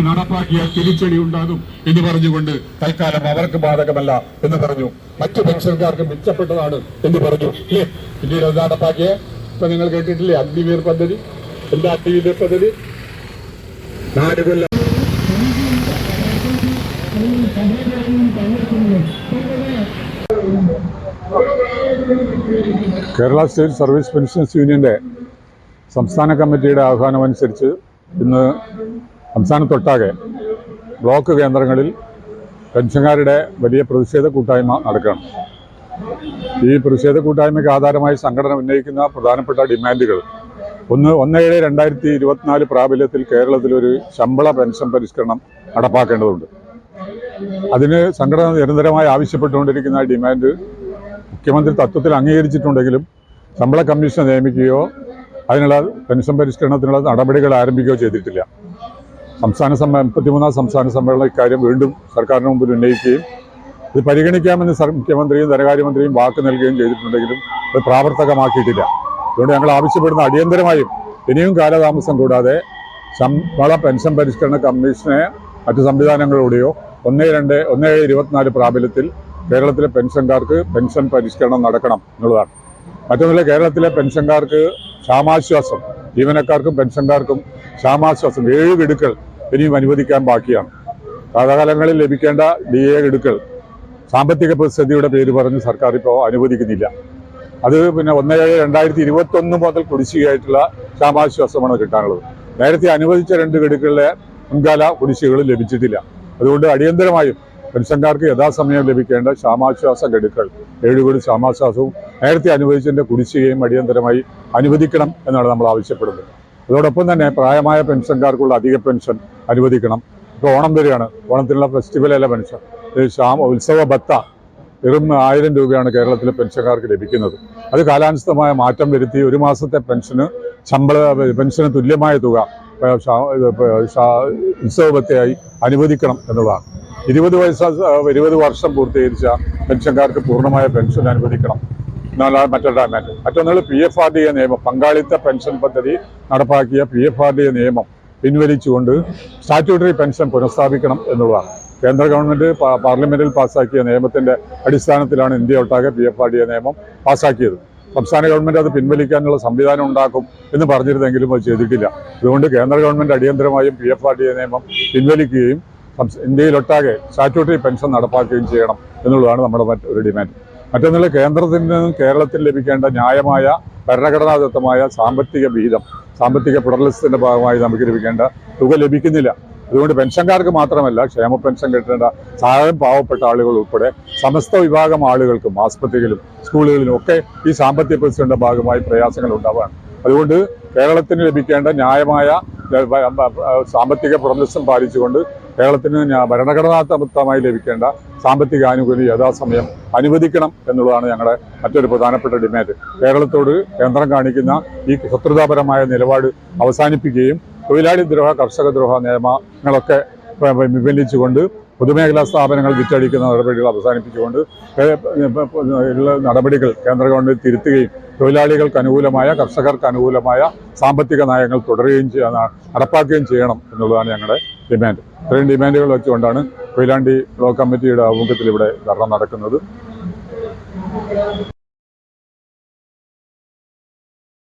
നടപ്പാക്കിയ തിരിച്ചടി ഉണ്ടാകും എന്ന് പറഞ്ഞുകൊണ്ട് തൽക്കാലം അവർക്ക് ബാധകമല്ല എന്ന് പറഞ്ഞു. മറ്റു പെൻഷൻകാർക്ക് മിച്ചപ്പെട്ടതാണ് എന്ന് പറഞ്ഞു. പിന്നീട് അത് നടപ്പാക്കിയ ഇപ്പൊ നിങ്ങൾ കേട്ടിട്ടില്ലേ അഗ്നിവീർ പദ്ധതി? എന്താ അഗ്നിവീർ പദ്ധതി? 4 കൊല്ലം കേരള സ്റ്റേറ്റ് സർവീസ് പെൻഷൻസ് യൂണിയന്റെ സംസ്ഥാന കമ്മിറ്റിയുടെ ആഹ്വാനമനുസരിച്ച് ഇന്ന് സംസ്ഥാനത്തൊട്ടാകെ ബ്ലോക്ക് കേന്ദ്രങ്ങളിൽ പെൻഷൻകാരുടെ വലിയ പ്രതിഷേധ കൂട്ടായ്മ നടക്കുകയാണ്. ഈ പ്രതിഷേധ കൂട്ടായ്മയ്ക്ക് ആധാരമായി സംഘടന ഉന്നയിക്കുന്ന പ്രധാനപ്പെട്ട ഡിമാൻഡുകൾ: 1/7/2024 പ്രാബല്യത്തിൽ കേരളത്തിലൊരു ശമ്പള പെൻഷൻ പരിഷ്കരണം നടപ്പാക്കേണ്ടതുണ്ട്. അതിന് സംഘടന നിരന്തരമായി ആവശ്യപ്പെട്ടുകൊണ്ടിരിക്കുന്ന ഡിമാൻഡ് മുഖ്യമന്ത്രി തത്വത്തിൽ അംഗീകരിച്ചിട്ടുണ്ടെങ്കിലും ശമ്പള കമ്മീഷൻ നിയമിക്കുകയോ അതിനുള്ള പെൻഷൻ പരിഷ്കരണത്തിനുള്ള നടപടികൾ ആരംഭിക്കുകയോ ചെയ്തിട്ടില്ല. 33ാം സംസ്ഥാന സമ്മേളനം ഇക്കാര്യം വീണ്ടും സർക്കാരിന് മുമ്പിൽ ഉന്നയിക്കുകയും ഇത് പരിഗണിക്കാമെന്ന് മുഖ്യമന്ത്രിയും ധനകാര്യമന്ത്രിയും വാക്ക് നൽകുകയും ചെയ്തിട്ടുണ്ടെങ്കിലും അത് പ്രാവർത്തികമാക്കിയിട്ടില്ല. അതുകൊണ്ട് ഞങ്ങൾ ആവശ്യപ്പെടുന്ന അടിയന്തരമായും ഇനിയും കാലതാമസം കൂടാതെ ശമ്പള പെൻഷൻ പരിഷ്കരണ കമ്മീഷനെ മറ്റു സംവിധാനങ്ങളിലൂടെയോ 1/7/2024 പ്രാബല്യത്തിൽ കേരളത്തിലെ പെൻഷൻകാർക്ക് പെൻഷൻ പരിഷ്കരണം നടക്കണം എന്നുള്ളതാണ്. മറ്റൊന്നില്ല, കേരളത്തിലെ പെൻഷൻകാർക്ക് ക്ഷാമാശ്വാസം, ജീവനക്കാർക്കും പെൻഷൻകാർക്കും ക്ഷാമാശ്വാസം 7 ഗഡുക്കൾ ഇനിയും അനുവദിക്കാൻ ബാക്കിയാണ്. കാലകാലങ്ങളിൽ ലഭിക്കേണ്ട DA ഗഡുക്കൾ സാമ്പത്തിക പ്രതിസന്ധിയുടെ പേര് പറഞ്ഞ് സർക്കാർ ഇപ്പോൾ അനുവദിക്കുന്നില്ല. അത് പിന്നെ 1/7/2021 മുതൽ കുടിശ്ശികയായിട്ടുള്ള ക്ഷാമാശ്വാസമാണ് കിട്ടാനുള്ളത്. നേരത്തെ അനുവദിച്ച 2 ഗഡുക്കളിലെ മുൻകാല കുടിശ്ശികകൾ ലഭിച്ചിട്ടില്ല. അതുകൊണ്ട് അടിയന്തരമായും പെൻഷൻകാർക്ക് യഥാസമയം ലഭിക്കേണ്ട ക്ഷാമാശ്വാസ ഗഡുക്കൾ 7 ഗഡു ക്ഷാമാശ്വാസവും നേരത്തെ അനുവദിച്ചതിൻ്റെ കുടിശ്ശികയും അടിയന്തരമായി അനുവദിക്കണം എന്നാണ് നമ്മൾ ആവശ്യപ്പെടുന്നത്. അതോടൊപ്പം തന്നെ പ്രായമായ പെൻഷൻകാർക്കുള്ള അധിക പെൻഷൻ അനുവദിക്കണം. ഇപ്പോൾ ഓണം വരികയാണ്. ഓണത്തിനുള്ള ഫെസ്റ്റിവലല്ല പെൻഷൻ, ഉത്സവ ഭത്ത വെറും 1000 രൂപയാണ് കേരളത്തിലെ പെൻഷൻകാർക്ക് ലഭിക്കുന്നത്. അത് കാലാനുസൃതമായ മാറ്റം വരുത്തി 1 മാസത്തെ പെൻഷന് തുല്യമായ തുക ഉത്സവ ഭത്തയായി അനുവദിക്കണം എന്നുള്ളതാണ്. 20 വർഷം പൂർത്തീകരിച്ച പെൻഷൻകാർക്ക് പൂർണ്ണമായ പെൻഷൻ അനുവദിക്കണം എന്നുള്ള മറ്റൊരു ഡിമാൻഡ്. മറ്റൊന്നുകൾ PFRDA നിയമം, പങ്കാളിത്ത പെൻഷൻ പദ്ധതി നടപ്പാക്കിയ PFRDA നിയമം പിൻവലിച്ചുകൊണ്ട് സ്റ്റാറ്റ്യൂട്ടറി പെൻഷൻ പുനഃസ്ഥാപിക്കണം എന്നുള്ളതാണ്. കേന്ദ്ര ഗവൺമെൻറ് പാർലമെൻറ്റിൽ പാസ്സാക്കിയ നിയമത്തിൻ്റെ അടിസ്ഥാനത്തിലാണ് ഇന്ത്യ ഒട്ടാകെ PFRDA നിയമം പാസ്സാക്കിയത്. സംസ്ഥാന ഗവൺമെൻറ് അത് പിൻവലിക്കാനുള്ള സംവിധാനം ഉണ്ടാക്കും എന്ന് പറഞ്ഞിരുന്നെങ്കിലും അത് ചെയ്തിട്ടില്ല. അതുകൊണ്ട് കേന്ദ്ര ഗവൺമെൻറ് അടിയന്തരമായും PFRDA നിയമം പിൻവലിക്കുകയും ഇന്ത്യയിലൊട്ടാകെ സ്റ്റാറ്റ്യൂട്ടറി പെൻഷൻ നടപ്പാക്കുകയും ചെയ്യണം എന്നുള്ളതാണ് നമ്മുടെ മറ്റൊരു ഡിമാൻഡ്. മറ്റൊന്നുള്ള, കേന്ദ്രത്തിൽ നിന്നും കേരളത്തിൽ ലഭിക്കേണ്ട ന്യായമായ ഭരണഘടനാദത്തമായ സാമ്പത്തിക വിഹിതം, സാമ്പത്തിക പ്ലuralismത്തിന്റെ ഭാഗമായി നമുക്ക് ലഭിക്കേണ്ട തുക ലഭിക്കുന്നില്ല. അതുകൊണ്ട് പെൻഷൻകാർക്ക് മാത്രമല്ല, ക്ഷേമ പെൻഷൻ കിട്ടേണ്ട സാധാരണ പാവപ്പെട്ട ആളുകൾ ഉൾപ്പെടെ സമസ്ത വിഭാഗം ആളുകൾക്കും ആസ്പത്രികളിലും സ്കൂളുകളിലും ഒക്കെ ഈ സാമ്പത്തിക പ്രതിസന്ധിയുടെ ഭാഗമായി പ്രയാസങ്ങൾ ഉണ്ടാവുകയാണ്. അതുകൊണ്ട് കേരളത്തിന് ലഭിക്കേണ്ട ന്യായമായ സാമ്പത്തിക പ്ലuralism പാലിച്ചുകൊണ്ട് കേരളത്തിന് ഭരണഘടനാതമായി ലഭിക്കേണ്ട സാമ്പത്തിക ആനുകൂല്യം യഥാസമയം അനുവദിക്കണം എന്നുള്ളതാണ് ഞങ്ങളുടെ മറ്റൊരു പ്രധാനപ്പെട്ട ഡിമാൻഡ്. കേരളത്തോട് കേന്ദ്രം കാണിക്കുന്ന ഈ ശത്രുതാപരമായ നിലപാട് അവസാനിപ്പിക്കുകയും തൊഴിലാളി ദ്രോഹ, കർഷക ദ്രോഹ നിയമങ്ങളൊക്കെ പിൻവലിച്ചുകൊണ്ട് പൊതുമേഖലാ സ്ഥാപനങ്ങൾ വിറ്റഴിക്കുന്ന നടപടികൾ അവസാനിപ്പിച്ചുകൊണ്ട് നടപടികൾ കേന്ദ്ര ഗവൺമെൻറ് തിരുത്തുകയും തൊഴിലാളികൾക്ക് അനുകൂലമായ, കർഷകർക്ക് അനുകൂലമായ സാമ്പത്തിക നയങ്ങൾ തുടരുകയും നടപ്പാക്കുകയും ചെയ്യണം എന്നുള്ളതാണ് ഞങ്ങളുടെ ഡിമാൻഡ്. ഇത്രയും ഡിമാൻഡുകൾ വെച്ചുകൊണ്ടാണ് കൊയിലാണ്ടി ബ്ലോക്ക് കമ്മിറ്റിയുടെ ആഭിമുഖ്യത്തിൽ ഇവിടെ ധർണ്ണ നടക്കുന്നത്.